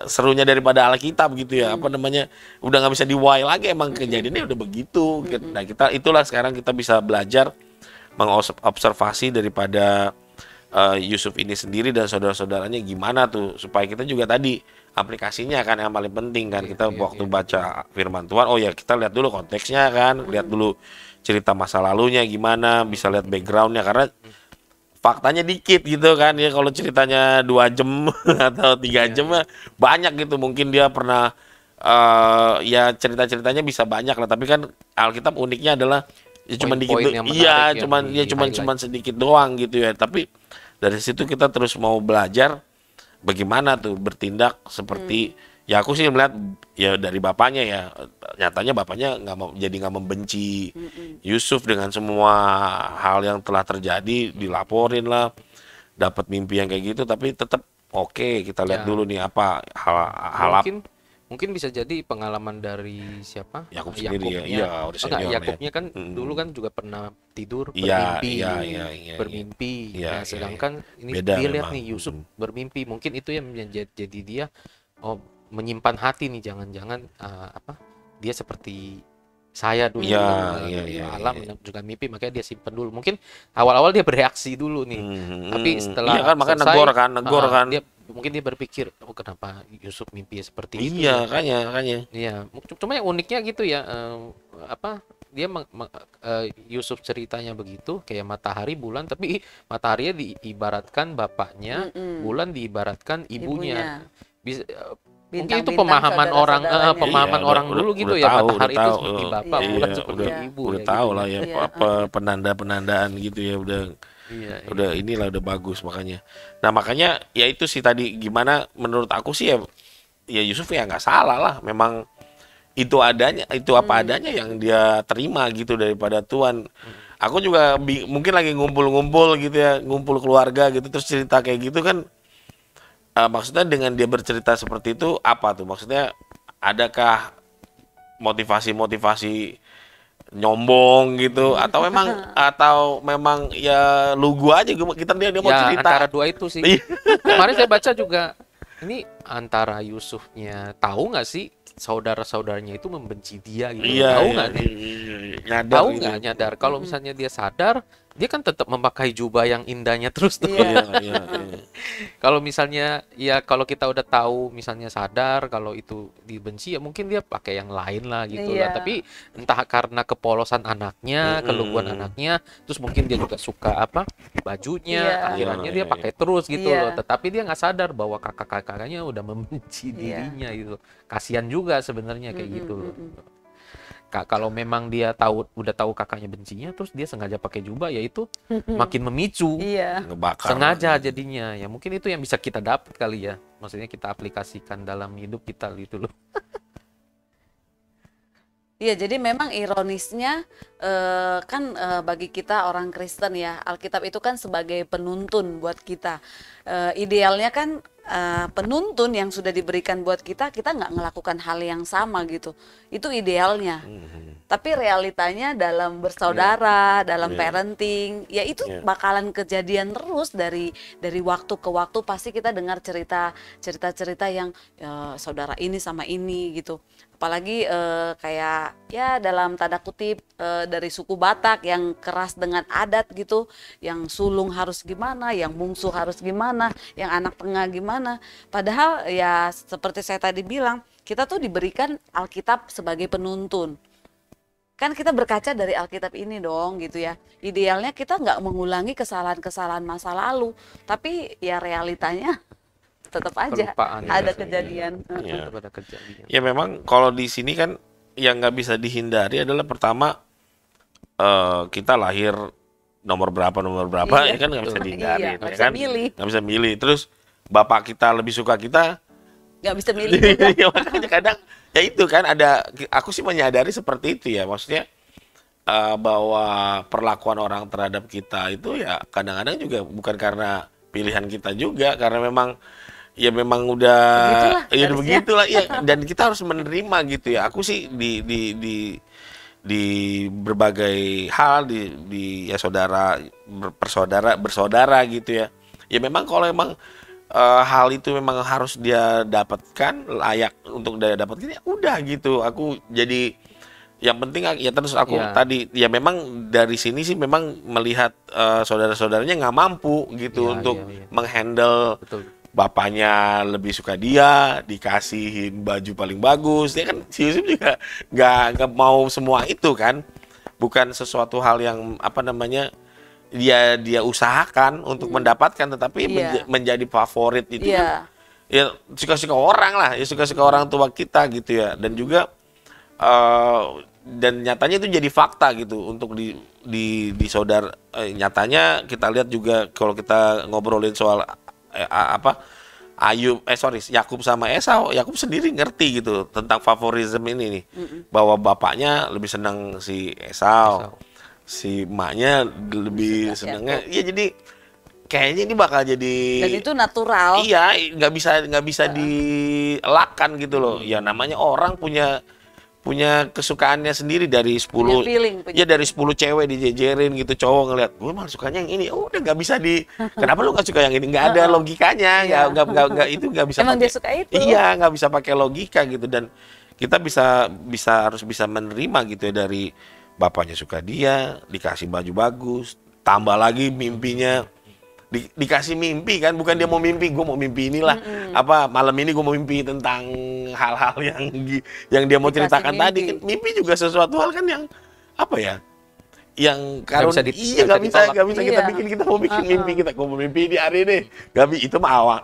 S2: serunya daripada Alkitab gitu ya. Apa namanya? Udah nggak bisa di why lagi, emang kejadiannya udah begitu. Nah, itulah sekarang kita bisa belajar mengobservasi daripada Yusuf ini sendiri dan saudara-saudaranya gimana tuh supaya kita juga tadi aplikasinya kan yang paling penting kan. Kita waktu baca firman Tuhan, oh ya kita lihat dulu konteksnya kan, lihat dulu cerita masa lalunya gimana, bisa lihat backgroundnya karena faktanya dikit gitu kan ya. Kalau ceritanya 2 jam atau 3 jam banyak gitu, mungkin dia pernah ya cerita-ceritanya bisa banyak lah, tapi kan Alkitab uniknya adalah ya cuman dikit, iya cuman sedikit doang gitu ya. Tapi dari situ kita terus mau belajar bagaimana tuh bertindak seperti ya aku sih melihat ya dari bapaknya ya, nyatanya bapaknya nggak membenci Yusuf dengan semua hal yang telah terjadi, dilaporin lah, dapat mimpi yang kayak gitu, tapi tetap oke, kita lihat dulu nih apa hal
S4: mungkin bisa jadi pengalaman dari siapa?
S2: Yakub sendiri ya. Iya,
S4: Yakubnya kan dulu kan juga pernah tidur bermimpi. Nah, sedangkan ini dia lihat nih Yusuf bermimpi. Mungkin itu yang jadi dia menyimpan hati nih, jangan-jangan dia seperti saya dulu alam juga mimpi, makanya dia simpen dulu. Mungkin awal-awal dia bereaksi dulu nih, tapi setelah
S2: makanya negor kan
S4: mungkin dia berpikir kenapa Yusuf mimpi seperti itu.
S2: Iya, makanya.
S4: Iya, cuma yang uniknya gitu ya, dia Yusuf ceritanya begitu kayak matahari bulan, tapi mataharinya diibaratkan bapaknya, bulan diibaratkan ibunya. Bisa mungkin itu pemahaman orang dulu gitu ya, matahari itu seperti bapak, bulan seperti ibu.
S2: Udah tahu lah ya apa penandaan gitu ya, udah inilah udah bagus makanya. Nah makanya ya itu sih tadi gimana menurut aku sih ya Yusuf ya nggak salah lah, memang itu apa adanya yang dia terima gitu daripada Tuhan. Aku juga mungkin lagi ngumpul gitu ya, ngumpul keluarga gitu terus cerita kayak gitu kan. Maksudnya dengan dia bercerita seperti itu apa tuh? Maksudnya adakah motivasi nyombong gitu atau memang ya lugu aja kita dia mau cerita?
S4: Antara dua itu sih. Kemarin saya baca juga ini antara Yusufnya tahu nggak sih saudara-saudaranya itu membenci dia gitu. Tahu nggak nih? Tahu nggak nyadar kalau misalnya dia sadar, dia kan tetap memakai jubah yang indahnya terus tuh. Kalau misalnya kalau kita udah tahu misalnya sadar kalau itu dibenci ya mungkin dia pakai yang lain lah gitu lah. Tapi entah karena kepolosan anaknya, keluguan anaknya, terus mungkin dia juga suka bajunya, akhirnya dia pakai terus gitu loh. Tetapi dia nggak sadar bahwa kakak-kakaknya udah membenci dirinya gitu. Kasihan juga sebenarnya kayak gitu loh. Kalau memang dia udah tahu kakaknya bencinya, terus dia sengaja pakai jubah, ya itu makin memicu, sengaja jadinya. Ya mungkin itu yang bisa kita dapat kali ya, maksudnya kita aplikasikan dalam hidup kita gitu loh.
S3: Iya, jadi memang ironisnya kan bagi kita orang Kristen ya, Alkitab itu kan sebagai penuntun buat kita. Idealnya kan penuntun yang sudah diberikan buat kita nggak melakukan hal yang sama gitu. Itu idealnya. Tapi realitanya dalam bersaudara, dalam parenting, ya itu bakalan kejadian terus dari waktu ke waktu. Pasti kita dengar cerita yang saudara ini sama ini gitu. Apalagi kayak ya dalam tanda kutip dari suku Batak yang keras dengan adat gitu, yang sulung harus gimana, yang bungsu harus gimana, yang anak tengah gimana. Padahal ya seperti saya tadi bilang, kita tuh diberikan Alkitab sebagai penuntun. Kan kita berkaca dari Alkitab ini dong gitu ya. Idealnya kita nggak mengulangi kesalahan-kesalahan masa lalu, tapi ya realitanya tetap aja ada kejadian.
S2: Ya memang kalau di sini kan yang nggak bisa dihindari adalah pertama kita lahir nomor berapa ya kan nggak bisa dihindari, nggak bisa milih. Terus bapak kita lebih suka kita,
S3: nggak bisa milih juga.
S2: Ya makanya kadang ya itu kan aku sih menyadari seperti itu ya, maksudnya bahwa perlakuan orang terhadap kita itu ya kadang-kadang juga bukan karena pilihan kita juga, karena memang ya memang udah
S3: Begitulah
S2: ya udah
S3: garisnya.
S2: begitulah ya, dan kita harus menerima gitu ya. Aku sih di berbagai hal di ya saudara bersaudara gitu ya. Ya memang kalau emang hal itu memang harus dia dapatkan, layak untuk dia dapatkan, ya udah gitu. Aku jadi yang penting ya terus aku
S4: Iya.
S2: tadi ya memang dari sini sih memang melihat saudara-saudaranya nggak mampu gitu
S4: Iya,
S2: untuk
S4: iya, iya.
S2: menghandle
S4: Betul.
S2: bapaknya lebih suka dia, dikasihin baju paling bagus. Dia kan si Yusuf juga nggak mau semua itu kan. Bukan sesuatu hal yang apa namanya dia usahakan untuk mendapatkan, tetapi
S3: Iya.
S2: menjadi favorit itu kan
S3: Iya.
S2: ya suka-suka orang lah, ya suka-suka orang tua kita gitu ya. Dan juga dan nyatanya itu jadi fakta gitu untuk di saudara nyatanya kita lihat juga kalau kita ngobrolin soal apa Yakub sama Esau. Yakub sendiri ngerti gitu tentang favorisme ini nih, bahwa bapaknya lebih senang si Esau, si emaknya lebih
S3: Suka
S2: senangnya ya. Jadi kayaknya ini bakal jadi
S3: Dan itu natural.
S2: iya, nggak bisa dielakkan gitu loh. Ya namanya orang punya kesukaannya sendiri dari 10
S3: Punya feeling, punya
S2: ya dari 10 cewek dijejerin gitu, cowok ngeliat gue malah sukanya yang ini. Udah nggak bisa kenapa lu nggak suka yang ini, nggak ada logikanya.
S3: Iya.
S2: nggak itu nggak bisa
S3: Emang
S2: pakai,
S3: dia suka itu.
S2: iya nggak bisa pakai logika gitu. Dan kita harus bisa menerima gitu ya, dari bapaknya suka dia, dikasih baju bagus, tambah lagi mimpinya dikasih mimpi kan, bukan dia mau mimpi, gue mau mimpi inilah apa malam ini gue mau mimpi tentang hal-hal yang dia mau
S3: Dikasih
S2: ceritakan
S3: mimpi.
S2: tadi kan. Mimpi juga sesuatu hal kan yang apa ya, yang
S4: bisa
S2: iya
S4: nggak bisa
S2: nggak bisa kita
S3: Iya.
S2: bikin. Kita mau bikin mimpi kita, gue mau mimpi di hari ini, itu mah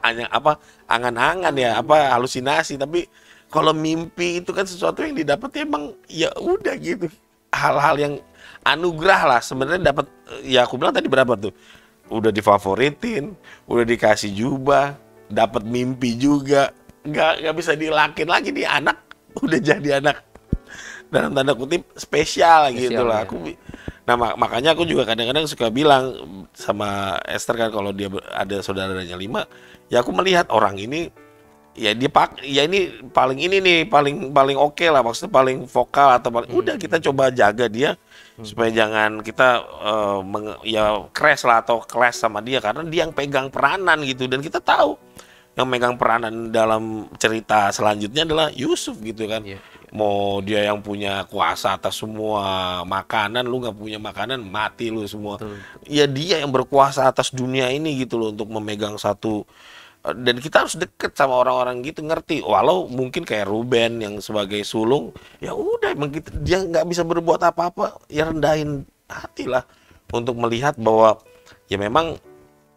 S2: angan-angan ya, apa halusinasi. Tapi kalau mimpi itu kan sesuatu yang didapat ya emang ya udah gitu, hal-hal yang anugerah lah sebenarnya dapat. Ya aku bilang tadi berapa tuh, udah difavoritin, udah dikasih jubah, dapat mimpi juga, nggak bisa dilakin lagi. Nih anak udah jadi anak dalam tanda kutip spesial gitu lah.
S4: ya.
S2: Nah makanya aku juga kadang-kadang suka bilang sama Esther kan, kalau dia ada saudaranya 5, ya aku melihat orang ini ya ini paling oke lah, maksudnya paling vokal atau paling udah kita coba jaga dia supaya jangan kita crash lah atau clash sama dia, karena dia yang pegang peranan gitu. Dan kita tahu yang megang peranan dalam cerita selanjutnya adalah Yusuf gitu kan.
S4: Iya.
S2: Mau dia yang punya kuasa atas semua makanan, lu nggak punya makanan mati lu semua.
S4: Betul.
S2: Ya dia yang berkuasa atas dunia ini gitu loh, untuk memegang satu. Dan kita harus deket sama orang-orang gitu, ngerti. Walau mungkin kayak Ruben yang sebagai sulung, ya udah emang gitu, dia nggak bisa berbuat apa-apa, ya rendahin hati lah untuk melihat bahwa ya memang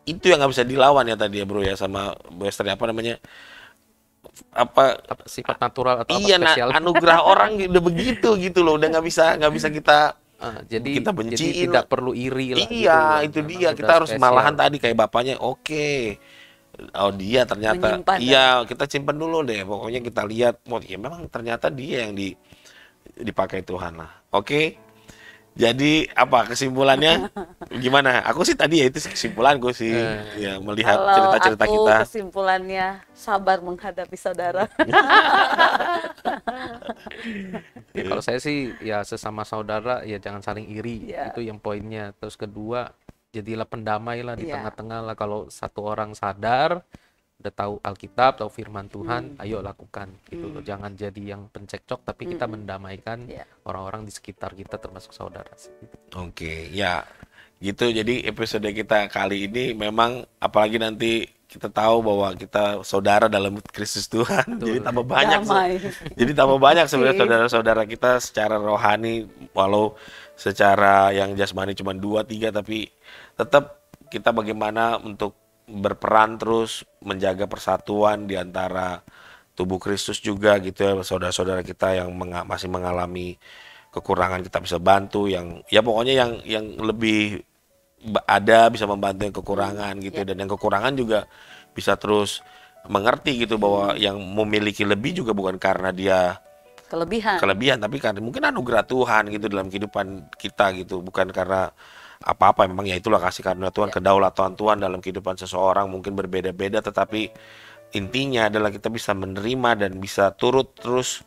S2: itu yang nggak bisa dilawan ya tadi ya bro ya, sama Bu Esther, apa namanya, apa
S4: Sifat natural atau
S2: iya
S4: apa spesial.
S2: anugerah orang udah begitu gitu loh, udah nggak bisa kita
S4: Jadi
S2: kita
S4: jadi
S2: benciin.
S4: tidak perlu iri lah.
S2: Iya
S4: gitu.
S2: itu
S4: Memang
S2: dia,
S4: udah
S2: kita harus
S4: spesial.
S2: malahan tadi kayak bapaknya, oke. Oh dia ternyata
S3: Menyimpan,
S2: iya, kita simpen dulu deh, pokoknya kita lihat. Ya memang ternyata dia yang dipakai Tuhan lah. Oke. Jadi apa kesimpulannya gimana? Aku sih tadi ya itu kesimpulanku sih, ya melihat
S3: Kalau
S2: cerita-cerita
S3: aku
S2: kita.
S3: kesimpulannya sabar menghadapi saudara.
S4: Ya, kalau saya sih ya sesama saudara ya jangan saling iri,
S3: Iya.
S4: itu yang poinnya. Terus kedua, jadilah pendamai lah di
S3: Iya.
S4: tengah-tengah lah. Kalau satu orang sadar, udah tahu Alkitab, tahu firman Tuhan, ayo lakukan gitu loh. Jangan jadi yang pencekcok, tapi kita mendamaikan
S3: Iya.
S4: orang-orang di sekitar kita termasuk saudara sih.
S2: Oke, ya gitu. Jadi episode kita kali ini memang, apalagi nanti kita tahu bahwa kita saudara dalam Kristus Tuhan. Jadi tambah banyak.
S3: Damai.
S2: Jadi tambah banyak sebenarnya
S3: Oke.
S2: saudara-saudara kita secara rohani, walau secara yang jasmani cuma 2-3, tapi tetap kita bagaimana untuk berperan terus menjaga persatuan di antara tubuh Kristus juga gitu ya. Saudara-saudara kita yang masih mengalami kekurangan, kita bisa bantu, yang ya pokoknya yang lebih ada bisa membantu yang kekurangan gitu. Dan yang kekurangan juga bisa terus mengerti gitu bahwa yang memiliki lebih juga bukan karena dia
S3: kelebihan.
S2: tapi karena mungkin anugerah Tuhan gitu dalam kehidupan kita gitu, bukan karena apa-apa. Memang ya itulah kasih karunia Tuhan, kedaulatan Tuhan dalam kehidupan seseorang mungkin berbeda-beda, tetapi intinya adalah kita bisa menerima dan bisa turut terus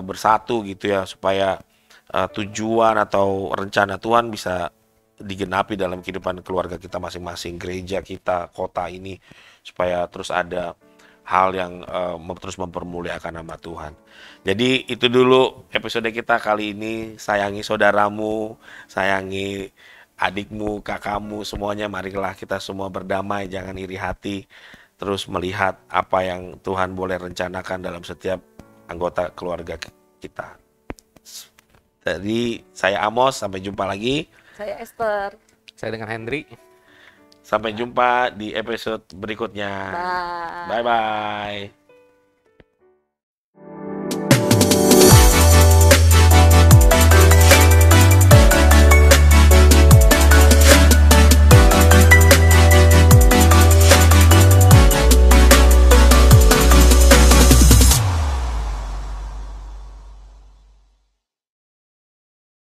S2: bersatu gitu ya, supaya tujuan atau rencana Tuhan bisa digenapi dalam kehidupan keluarga kita masing-masing, gereja kita, kota ini, supaya terus ada hal yang terus mempermuliakan nama Tuhan. Jadi itu dulu episode kita kali ini. Sayangi saudaramu, sayangi adikmu, kakakmu, semuanya. Marilah kita semua berdamai, jangan iri hati, terus melihat apa yang Tuhan boleh rencanakan dalam setiap anggota keluarga kita. Jadi saya Amos, sampai jumpa lagi.
S3: Saya Esther.
S4: Saya dengan Hendri.
S2: Sampai jumpa di episode berikutnya.
S3: Bye.
S2: Bye-bye.